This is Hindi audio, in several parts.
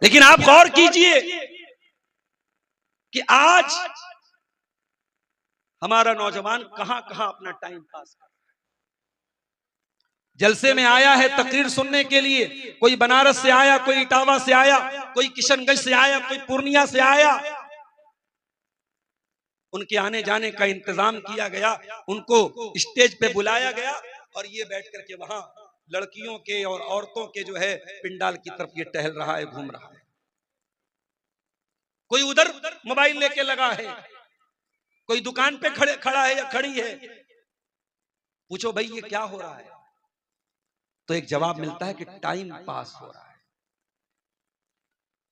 लेकिन आप गौर कीजिए कि आज हमारा नौजवान कहां कहां अपना टाइम पास कर रहा है। जलसे में आया है तकरीर सुनने के लिए, कोई बनारस से आया, कोई इटावा से आया, कोई किशनगंज से आया, कोई पूर्णिया से आया। उनके आने जाने का इंतजाम किया गया, उनको स्टेज पे बुलाया गया और ये बैठ करके वहां लड़कियों के और औरतों के जो है पिंडाल की तरफ ये टहल रहा है, घूम रहा है। कोई उधर मोबाइल लेके लगा है, कोई दुकान पे खड़ा है या खड़ी है। पूछो भाई ये क्या हो रहा है, तो एक जवाब मिलता है कि टाइम पास हो रहा है।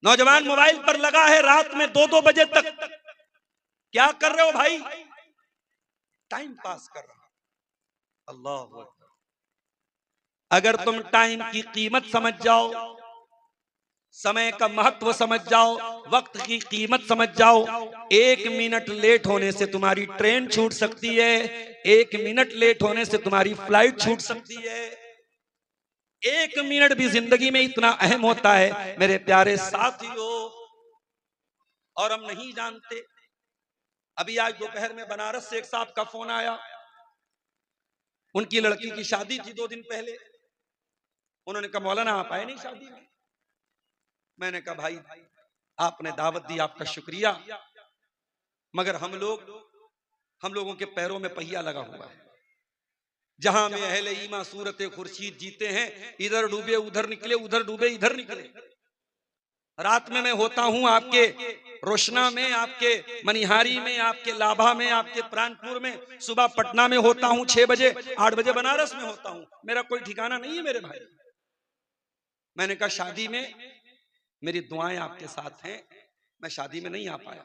नौजवान मोबाइल पर लगा है रात में 2-2 बजे तक। क्या कर रहे हो भाई? टाइम पास कर रहा है। अल्लाह, अगर तुम टाइम की कीमत समझ जाओ, समय का महत्व समझ जाओ, वक्त की कीमत समझ जाओ, 1 मिनट लेट होने से तुम्हारी ट्रेन छूट सकती है, 1 मिनट लेट होने से तुम्हारी फ्लाइट छूट सकती है। 1 मिनट भी जिंदगी में इतना अहम होता है मेरे प्यारे साथियों, और हम नहीं जानते। अभी आज दोपहर में बनारस से एक साहब का फोन आया, उनकी लड़की की शादी थी 2 दिन पहले। उन्होंने कहा मौलाना आप आए नहीं शादी में। मैंने कहा भाई आपने दावत दी, आपका शुक्रिया, मगर हम लोगों के पैरों में पहिया लगा हुआ है। जहां में अहले ईमा सूरत खुर्शीद जीते हैं, इधर डूबे उधर निकले, उधर डूबे इधर निकले। रात में मैं होता हूं आपके रोशना में, आपके मनिहारी में, आपके लाभा में, आपके प्राणपुर में, सुबह पटना में होता हूं 6 बजे, 8 बजे बनारस में होता हूं। मेरा कोई ठिकाना नहीं है मेरे भाई। मैंने कहा शादी में मेरी दुआएं आपके साथ हैं, मैं शादी में नहीं आ पाया।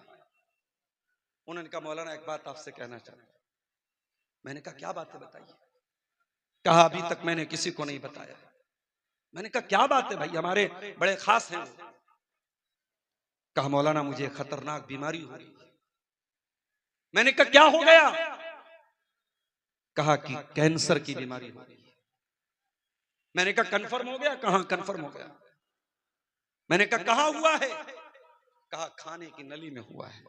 उन्होंने कहा मौलाना एक बात आपसे कहना चाहता हूं। मैंने कहा क्या बात है बताइए। कहा अभी तक मैंने किसी को नहीं बताया। मैंने कहा क्या बात है भाई, हमारे बड़े खास हैं। कहा मौलाना मुझे खतरनाक बीमारी हो रही है। मैंने कहा क्या हो गया? कहा कि कैंसर की बीमारी हो रही है। मैंने कहा कंफर्म हो गया? कहां कंफर्म हो गया। मैंने कहा कहां हुआ है? कहा खाने की नली में हुआ है।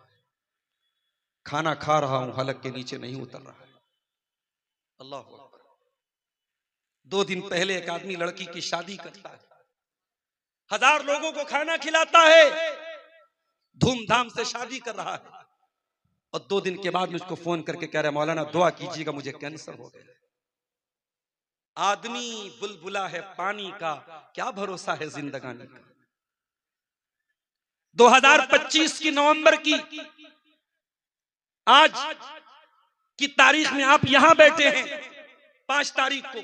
खाना खा रहा हूं, हलक के नीचे नहीं उतर रहा है। अल्लाह अकबर। 2 दिन पहले एक आदमी लड़की की शादी करता है, 1000 लोगों को खाना खिलाता है, धूमधाम से शादी कर रहा है, और 2 दिन के बाद मुझको फोन करके कह रहा है मौलाना दुआ कीजिएगा मुझे कैंसर हो गया। आदमी बुलबुला है पानी का, क्या भरोसा है जिंदगानी का। 2025 की नवंबर की आज की तारीख में आप यहां बैठे हैं 5 तारीख को।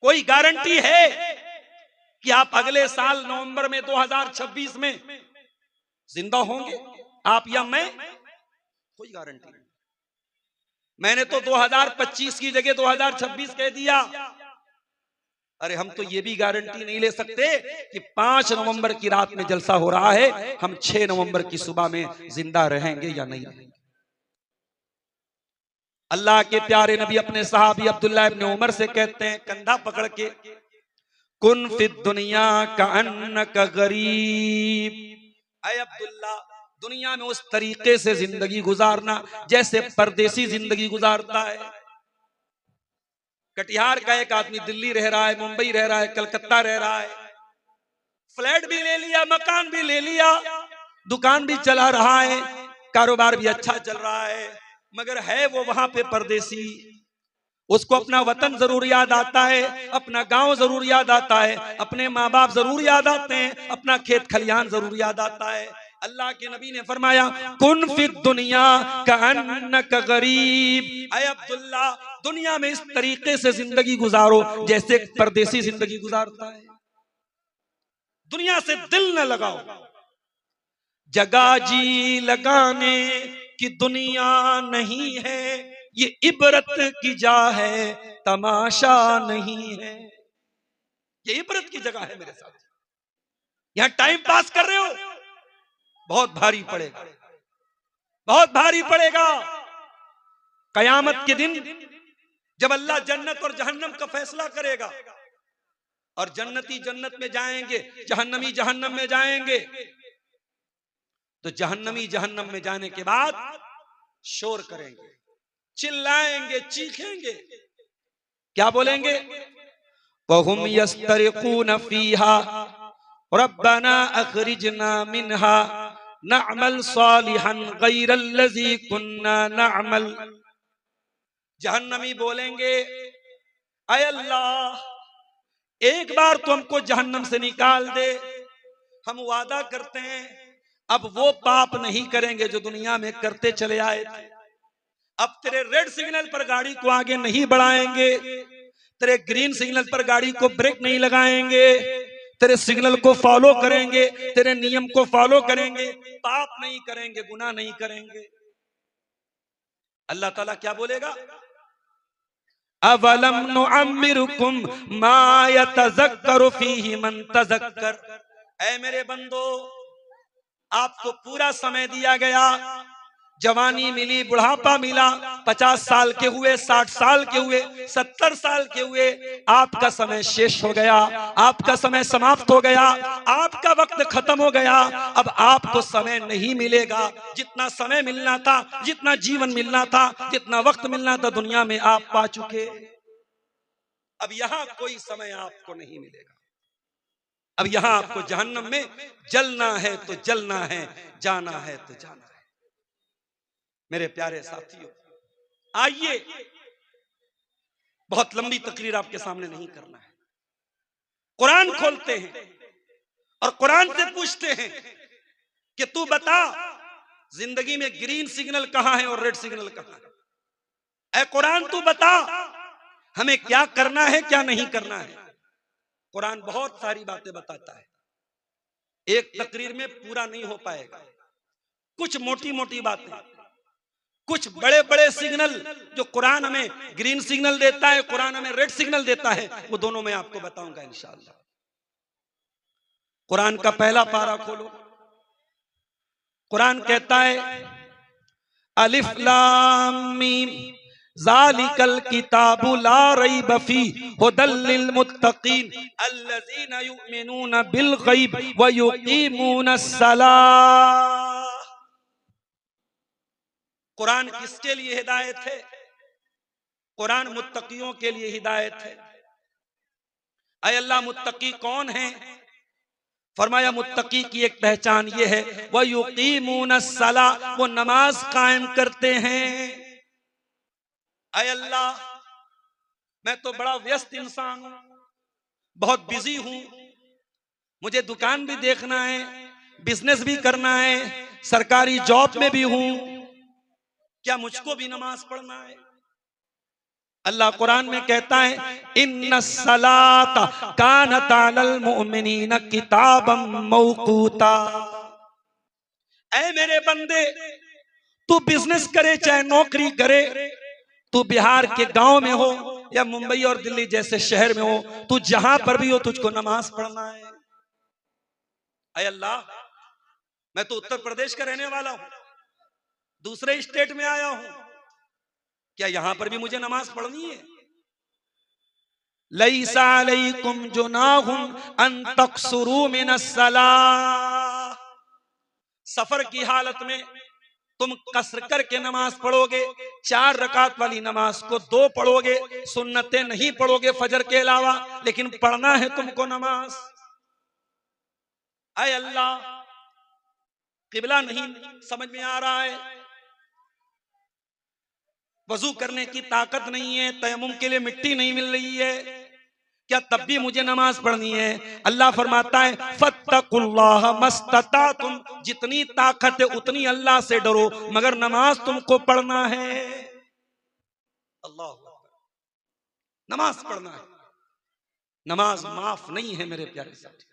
कोई गारंटी है कि आप अगले साल नवंबर में 2026 में जिंदा होंगे, आप या मैं? कोई गारंटी नहीं। मैंने तो 2025 की जगह 2026 कह दिया। अरे हम तो ये भी गारंटी नहीं ले सकते कि 5 नवंबर की रात में जलसा हो रहा है, हम 6 नवंबर की सुबह में जिंदा रहेंगे या नहीं रहेंगे। अल्लाह के प्यारे नबी अपने सहाबी अब्दुल्ला इब्न उमर से कहते हैं कंधा पकड़ के, कुन फिद दुनिया का अन्न का गरीब। अय अब्दुल्ला, दुनिया में उस तरीके से जिंदगी गुजारना जैसे परदेसी जिंदगी गुजारता है। कटिहार का एक आदमी दिल्ली रह रहा है, मुंबई रह रहा है, कलकत्ता रह रहा है, फ्लैट भी ले लिया, मकान भी ले लिया, दुकान भी चला रहा है, कारोबार भी अच्छा चल रहा है, मगर है वो वहां पे परदेसी। उसको अपना वतन जरूर याद आता है, अपना गांव जरूर याद आता है, अपने माँ बाप जरूर याद आते हैं, अपना खेत खलियान जरूर याद आता है। अल्लाह के नबी ने फरमाया कुन फिद दुनिया का अन्न का गरीब। अय अब्दुल्ला, दुनिया में इस तरीके से जिंदगी गुजारो जैसे परदेसी जिंदगी गुजारता है। दुनिया से दिल न लगाओ, जगह जी लगाने की दुनिया नहीं है, ये इबरत की जा है तमाशा नहीं है। ये इबरत की जगह है मेरे साथ। यहां टाइम पास कर रहे हो, बहुत भारी पड़ेगा, बहुत भारी पड़ेगा। कयामत के दिन जब अल्लाह जन्नत और जहन्नम का फैसला करेगा, और जन्नती जन्नत में जाएंगे, जहन्नमी जहन्नम में जाएंगे। तो जहन्नमी जहन्नम में जाने के बाद शोर करेंगे, चिल्लाएंगे, चीखेंगे, क्या बोलेंगे? वहुम यस्तरिकून फीहा रब्बना अखरिजना मिनहा नअमल सालिहन गैरल्लज़ी कुन्ना नअमल। जहन्नमी बोलेंगे, ऐ अल्लाह, एक बार तो हमको जहन्नम से निकाल दे, हम वादा करते हैं अब वो पाप नहीं करेंगे जो दुनिया में करते चले आए थे। अब तेरे रेड सिग्नल पर गाड़ी को आगे नहीं बढ़ाएंगे, तेरे ग्रीन सिग्नल पर गाड़ी को ब्रेक नहीं लगाएंगे, तेरे सिग्नल को फॉलो करेंगे, तेरे नियम को फॉलो करेंगे, पाप नहीं करेंगे, गुनाह नहीं करेंगे। अल्लाह ताला क्या बोलेगा? अवलम नुअम्मिरुकुम मा यतज़क्करु फीहि मन तज़क्कर। ऐ मेरे बंदो, आपको पूरा समय दिया गया, जवानी मिली, बुढ़ापा मिला, 50 साल के हुए, 60 साल के हुए, 70 साल के हुए, आपका समय शेष हो गया, आपका समय समाप्त हो गया, आपका वक्त खत्म हो गया। अब आपको समय नहीं मिलेगा। जितना समय मिलना था, जितना जीवन मिलना था, जितना वक्त मिलना था, दुनिया में आप पा चुके। अब यहां कोई समय आपको नहीं मिलेगा। अब यहां आपको जहन्नम में जलना है तो जलना है, जाना है तो जाना है। मेरे प्यारे साथियों, आइए, बहुत लंबी तकरीर आपके सामने नहीं करना है। कुरान खोलते हैं और कुरान से पूछते हैं कि तू बता, जिंदगी में ग्रीन सिग्नल कहां है और रेड सिग्नल कहां है? ऐ कुरान, तू बता हमें क्या करना है, क्या नहीं करना है। कुरान बहुत सारी बातें बताता है, एक तकरीर में पूरा नहीं हो पाएगा। कुछ मोटी मोटी बातें, कुछ बड़े बड़े सिग्नल जो कुरान हमें ग्रीन सिग्नल देता है, कुरान हमें रेड सिग्नल देता है, वो दोनों मैं आपको बताऊंगा इंशाअल्लाह। कुरान का पहला पारा खोलो। कुरान कहता है, अलिफ लाम मीम ज़ालिकल किताबु ला रैब फीहि हुदल लिल मुत्तकीन अल्लज़ीना युमिनूना बिल गैब व युकीमूनस सलाह। कुरान किसके लिए हिदायत है? कुरान मुत्तकियों के लिए हिदायत है। ऐ अल्लाह, मुत्तकी कौन है? फरमाया, मुत्तकी की एक पहचान ये है, वह युकीमूनस सलाह, वो नमाज कायम करते हैं। ऐ अल्लाह, मैं तो बड़ा व्यस्त इंसान हूं, बहुत बिजी हूं, मुझे दुकान भी देखना है, बिजनेस भी करना है, सरकारी जॉब में भी हूं, क्या मुझको भी नमाज पढ़ना है? अल्लाह कुरान में कहता है, इन्नस सलाता कानत अलल मुमिनीना किताबम मौकूता। ऐ मेरे बंदे, तू बिजनेस करे चाहे नौकरी करे, तू बिहार के गांव में हो या मुंबई और दिल्ली जैसे शहर में हो, तू जहां पर भी हो, तुझको नमाज पढ़ना है। ऐ अल्लाह, मैं तो उत्तर प्रदेश का रहने वाला हूं, दूसरे स्टेट में आया हूं, क्या यहां पर भी मुझे नमाज पढ़नी है? लैसा अलैकुम जुनाहुन अन तक़सुरू मिनस सलाह। सफर की हालत में तुम कसर करके नमाज पढ़ोगे, 4 रकात वाली नमाज को 2 पढ़ोगे, सुन्नतें नहीं पढ़ोगे फजर के अलावा, लेकिन पढ़ना है तुमको नमाज। ऐ अल्लाह, किबला नहीं समझ में आ रहा है, वजू करने की ताकत नहीं है, तयम्मुम के लिए मिट्टी नहीं मिल रही है, क्या तब भी मुझे नमाज पढ़नी है? अल्लाह फरमाता है, फत्तकुल्लाह मस्ततातुम, जितनी ताकत है उतनी अल्लाह से डरो, मगर नमाज तुमको पढ़ना है। अल्लाह, नमाज पढ़ना है, नमाज माफ नहीं है मेरे प्यारे साथी।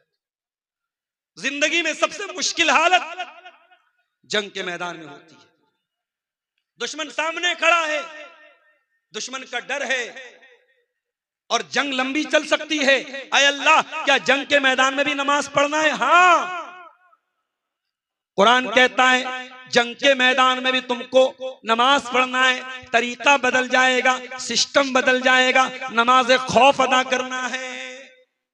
जिंदगी में सबसे मुश्किल हालत जंग के मैदान में होती है। दुश्मन सामने खड़ा है, दुश्मन का डर है और जंग लंबी चल सकती है। ऐ अल्लाह, क्या जंग के मैदान में भी नमाज पढ़ना है? हाँ, कुरान कहता है जंग के मैदान में भी तुमको नमाज पढ़ना है। तरीका बदल जाएगा, सिस्टम बदल जाएगा, नमाज खौफ अदा करना है।